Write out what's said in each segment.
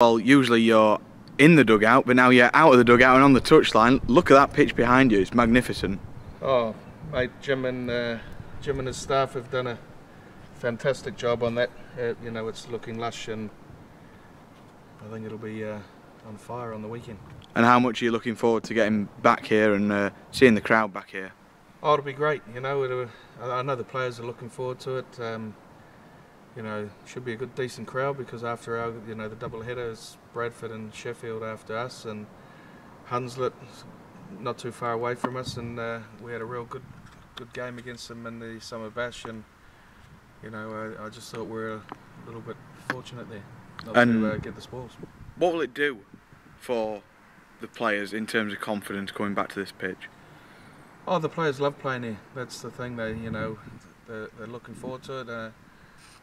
Well, usually you're in the dugout, but now you're out of the dugout and on the touchline. Look at that pitch behind you, it's magnificent. Oh, mate, Jim and his staff have done a fantastic job on that. You know, it's looking lush, and I think it'll be on fire on the weekend. And how much are you looking forward to getting back here and seeing the crowd back here? Oh, it'll be great. You know, I know the players are looking forward to it. You know, should be a good, decent crowd, because after our, you know, the double headers, Bradford and Sheffield after us, and Hunslet not too far away from us, and we had a real good game against them in the summer bash, and you know, I just thought we were a little bit fortunate there not to get the spoils. What will it do for the players in terms of confidence coming back to this pitch? Oh, the players love playing here. That's the thing. They're looking forward to it.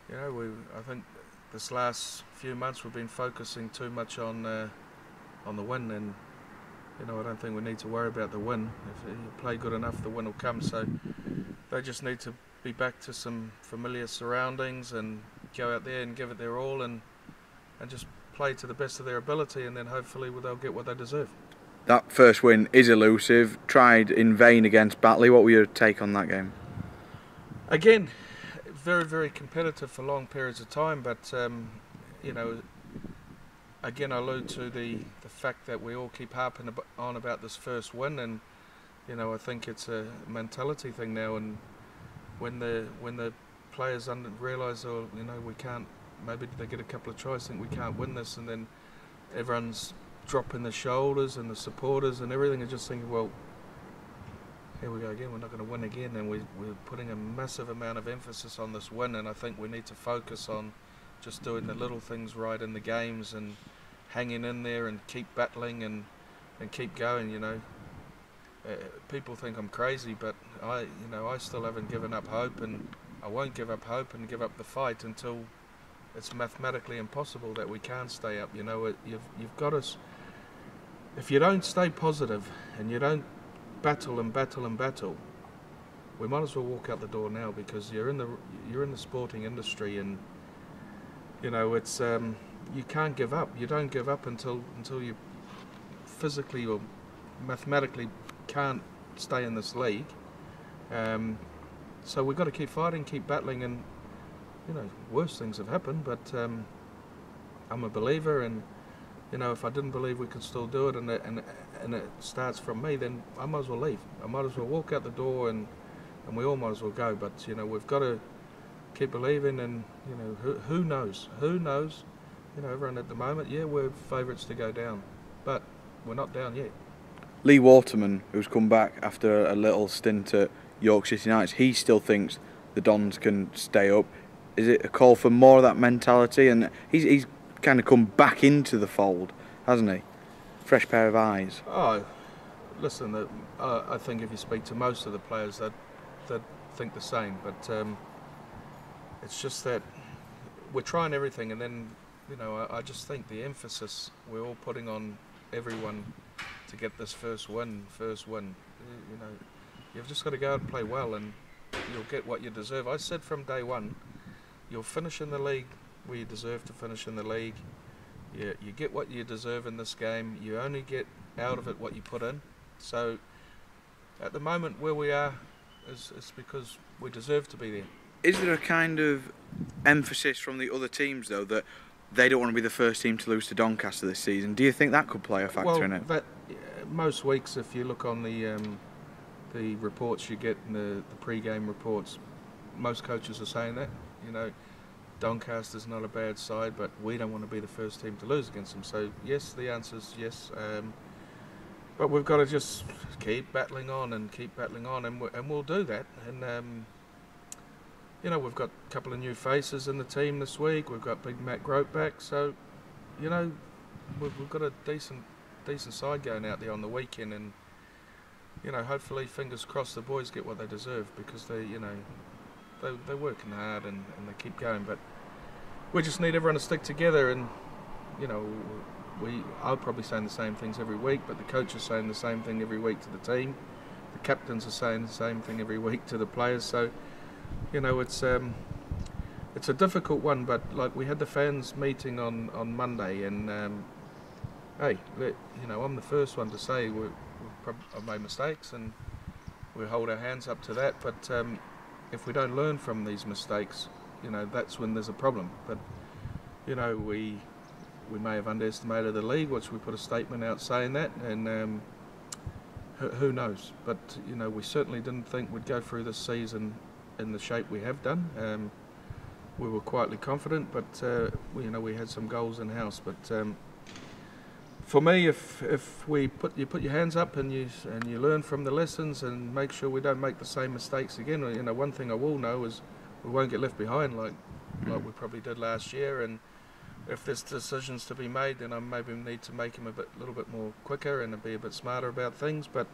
You know, I think this last few months we've been focusing too much on the win, and you know, I don't think we need to worry about the win. If you play good enough, the win will come. So they just need to be back to some familiar surroundings and go out there and give it their all, and just play to the best of their ability, and then hopefully they'll get what they deserve. That first win is elusive, tried in vain against Batley. What were your take on that game? Again, very, very competitive for long periods of time, but you know, again, I allude to the fact that we all keep harping on about this first win, and you know, I think it's a mentality thing now, and when the players realise, oh, you know, we can't, maybe they get a couple of tries, think we can't win this, and then everyone's dropping the shoulders, and the supporters and everything are just thinking, well, here we go again, we're not going to win again, and we're putting a massive amount of emphasis on this win, and I think we need to focus on just doing the little things right in the games and hanging in there and keep battling and keep going. You know, people think I'm crazy, but I still haven't given up hope, and I won't give up hope and give up the fight until it's mathematically impossible that we can't stay up. You know, you've got us. If you don't stay positive and you don't battle and battle and battle, we might as well walk out the door now, because you're in the sporting industry, and you know, it's you can't give up. You don't give up until you physically or mathematically can't stay in this league. So we've got to keep fighting, keep battling, and you know, worse things have happened, but I'm a believer, and you know, if I didn't believe we could still do it, and it starts from me, then I might as well leave. I might as well walk out the door, and we all might as well go. But you know, we've got to keep believing, and you know, who knows? Who knows? You know, everyone at the moment, yeah, we're favourites to go down, but we're not down yet. Lee Waterman, who's come back after a little stint at York City Knights, he still thinks the Dons can stay up. Is it a call for more of that mentality? And he's kind of come back into the fold, hasn't he? Fresh pair of eyes. Oh, listen, I think if you speak to most of the players, they'd think the same. But it's just that we're trying everything, and then you know, I just think the emphasis we're all putting on everyone to get this first win. You know, you've just got to go out and play well, and you'll get what you deserve. I said from day one, you'll finish in the league where you deserve to finish in the league. You get what you deserve in this game. You only get out of it what you put in. So at the moment where we are is because we deserve to be there. Is there a kind of emphasis from the other teams, though, that they don't want to be the first team to lose to Doncaster this season? Do you think that could play a factor in it? Most weeks, if you look on the reports you get in the pre-game reports, most coaches are saying that. You know, Doncaster's not a bad side, but we don't want to be the first team to lose against them. So yes, the answer is yes. But we've got to just keep battling on, and we'll do that. And you know, we've got a couple of new faces in the team this week. We've got Big Matt Grote back, so you know, we've got a decent side going out there on the weekend, and you know, hopefully, fingers crossed, the boys get what they deserve, because they're working hard and they keep going. But we just need everyone to stick together, and you know, I'll probably saying the same things every week, but the coach is saying the same thing every week to the team. The captains are saying the same thing every week to the players. So you know, it's it's a difficult one, but like we had the fans meeting on Monday, and hey, I'm the first one to say I've made mistakes, and we hold our hands up to that. But if we don't learn from these mistakes, that's when there's a problem. But we may have underestimated the league, which we put a statement out saying that, and who knows? But we certainly didn't think we'd go through this season in the shape we have done. We were quietly confident, but we had some goals in house. But for me, if you put your hands up and you learn from the lessons and make sure we don't make the same mistakes again. One thing I will know is we won't get left behind like we probably did last year. And if there's decisions to be made, then I maybe need to make them a little bit more quicker and be a bit smarter about things. But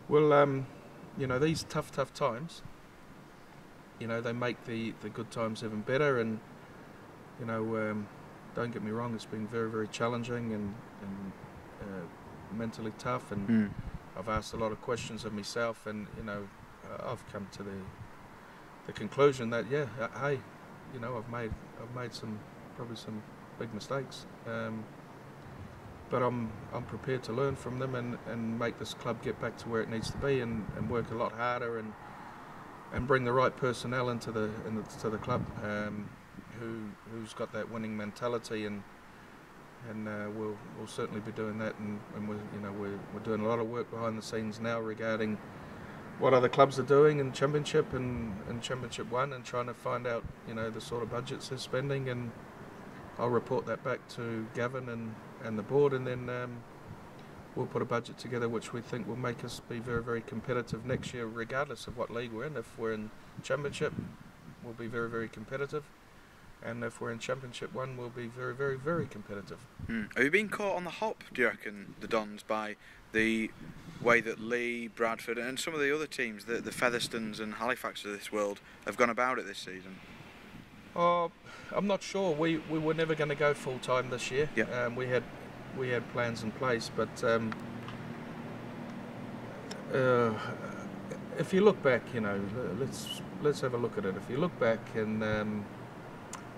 we'll, these tough times, they make the good times even better. And don't get me wrong, it's been very, very challenging and mentally tough. And I've asked a lot of questions of myself, and I've come to the conclusion that hey, I've made probably some big mistakes, but I'm prepared to learn from them and make this club get back to where it needs to be, and work a lot harder and bring the right personnel into the club, who's got that winning mentality, and we'll certainly be doing that, and we're doing a lot of work behind the scenes now regarding what other clubs are doing in Championship and Championship 1, and trying to find out the sort of budgets they're spending, and I'll report that back to Gavin and the board, and then we'll put a budget together which we think will make us be very, very competitive next year, regardless of what league we're in. If we're in Championship, we'll be very, very competitive, and if we're in Championship 1, we'll be very, very, very competitive. Have you been caught on the hop, do you reckon, the Dons, by the way that Leigh, Bradford and some of the other teams, the Featherstones and Halifax of this world, have gone about it this season? I'm not sure. We were never going to go full time this year. Yeah. We had plans in place, but if you look back, let's have a look at it. If you look back and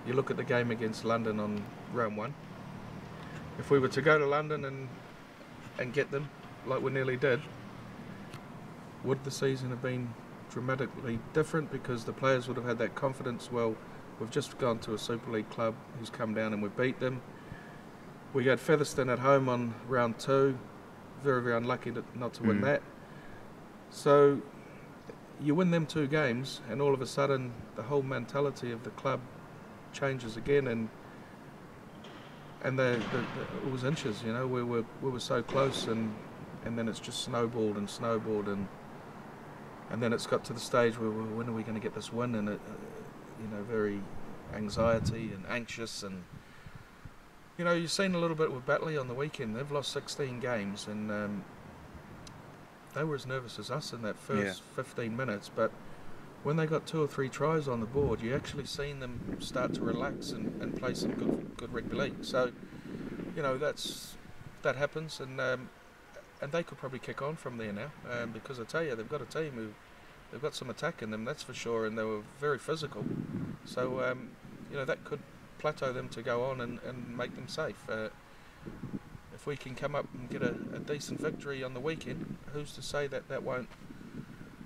you look at the game against London on round 1, if we were to go to London and get them like we nearly did, would the season have been dramatically different, because the players would have had that confidence? Well, we've just gone to a Super League club who's come down and we beat them. We got Featherstone at home on round 2, very, very unlucky not to win that. So you win them 2 games, and all of a sudden the whole mentality of the club changes again, and it was inches. We were so close, and then it's just snowballed, and then it's got to the stage where when are we going to get this win, and it, very anxiety and anxious, and you've seen a little bit with Batley on the weekend. They've lost 16 games, and they were as nervous as us in that first 15 minutes, but when they got 2 or 3 tries on the board, you actually seen them start to relax and play some good rugby league. So that happens, and they could probably kick on from there now, because I tell you, they've got a team who they've got some attack in them, that's for sure, and they were very physical. So that could plateau them to go on and make them safe. If we can come up and get a decent victory on the weekend, who's to say that won't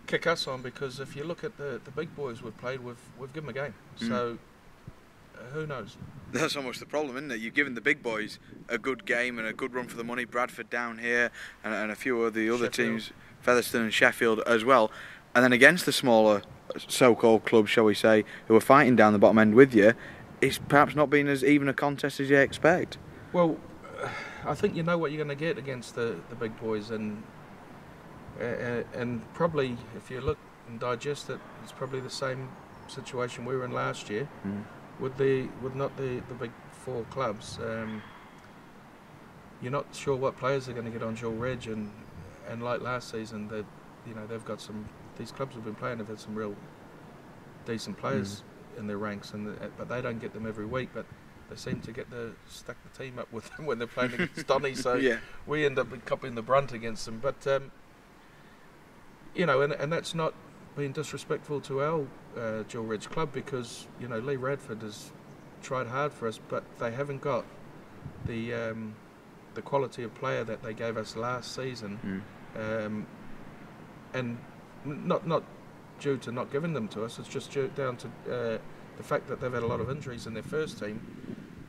kick us on? Because if you look at the big boys we've played, we've given them a game. So who knows? That's almost the problem, isn't it? You've given the big boys a good game and a good run for the money. Bradford down here, and a few of the other teams, Featherstone and Sheffield as well. And then against the smaller so-called clubs, shall we say, who are fighting down the bottom end with you, it's perhaps not been as even a contest as you expect. Well, I think you know what you're going to get against the big boys, and probably if you look and digest it, it's probably the same situation we were in last year with not the big 4 clubs. You're not sure what players are going to get on dual reg, and like last season, they've got some. These clubs have been playing, have had some real decent players in their ranks, but they don't get them every week. But they seem to stack the team up with them when they're playing against Donny, so we end up copying the brunt against them. But and that's not being disrespectful to our Dual Ridge club, because Lee Radford has tried hard for us, but they haven't got the quality of player that they gave us last season, and not due to not giving them to us. It's just down to the fact that they've had a lot of injuries in their first team,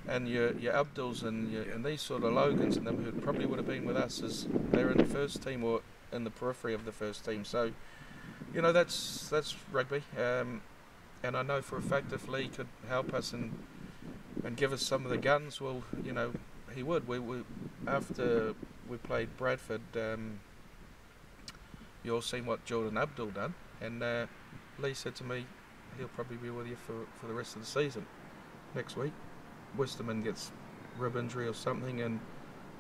and your Abduls and these sort of Logans and them, who probably would have been with us as they're in the first team or in the periphery of the first team. So that's rugby, and I know for a fact if Lee could help us and give us some of the guns, well, he would. We after we played Bradford, you all seen what Jordan Abdul done, and Lee said to me he'll probably be with you for the rest of the season. Next week, Westerman gets rib injury or something, and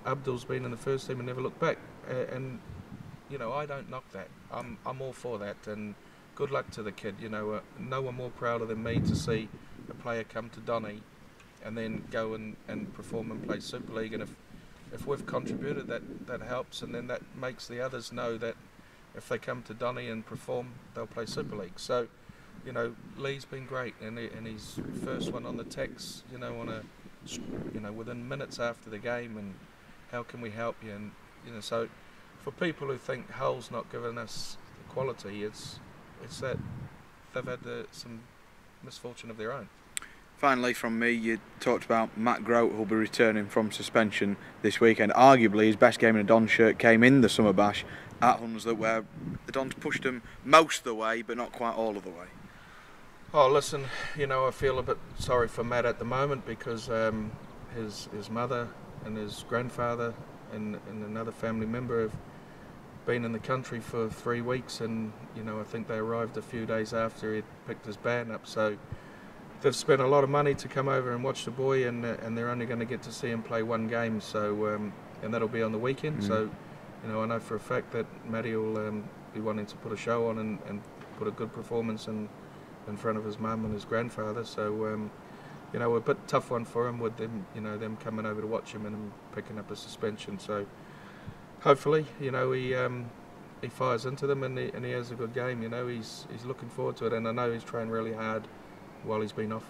Abdul's been in the first team and never looked back. And I don't knock that. I'm all for that, and good luck to the kid. No one more prouder than me to see a player come to Donny and then go and perform and play Super League. And if we've contributed, that helps, and then that makes the others know that if they come to Donny and perform, they'll play Super League. So, Lee's been great, and his first one on the text, within minutes after the game, and how can we help you? And so for people who think Hull's not giving us the quality, it's that they've had some misfortune of their own. Finally, from me, you talked about Matt Grote, who'll be returning from suspension this weekend. Arguably, his best game in a Don shirt came in the Summer Bash at Hunslet, where the Dons pushed him most of the way, but not quite all of the way. Oh, listen, I feel a bit sorry for Matt at the moment, because his mother and his grandfather and another family member have been in the country for 3 weeks, and I think they arrived a few days after he'd picked his band up. So they've spent a lot of money to come over and watch the boy, and they're only going to get to see him play one game. So and that'll be on the weekend. So I know for a fact that Matty will be wanting to put a show on and put a good performance in front of his mum and his grandfather. So a bit tough one for him with them, them coming over to watch him and him picking up a suspension. So hopefully, he fires into them and he has a good game. He's looking forward to it, and I know he's trained really hard while he's been off.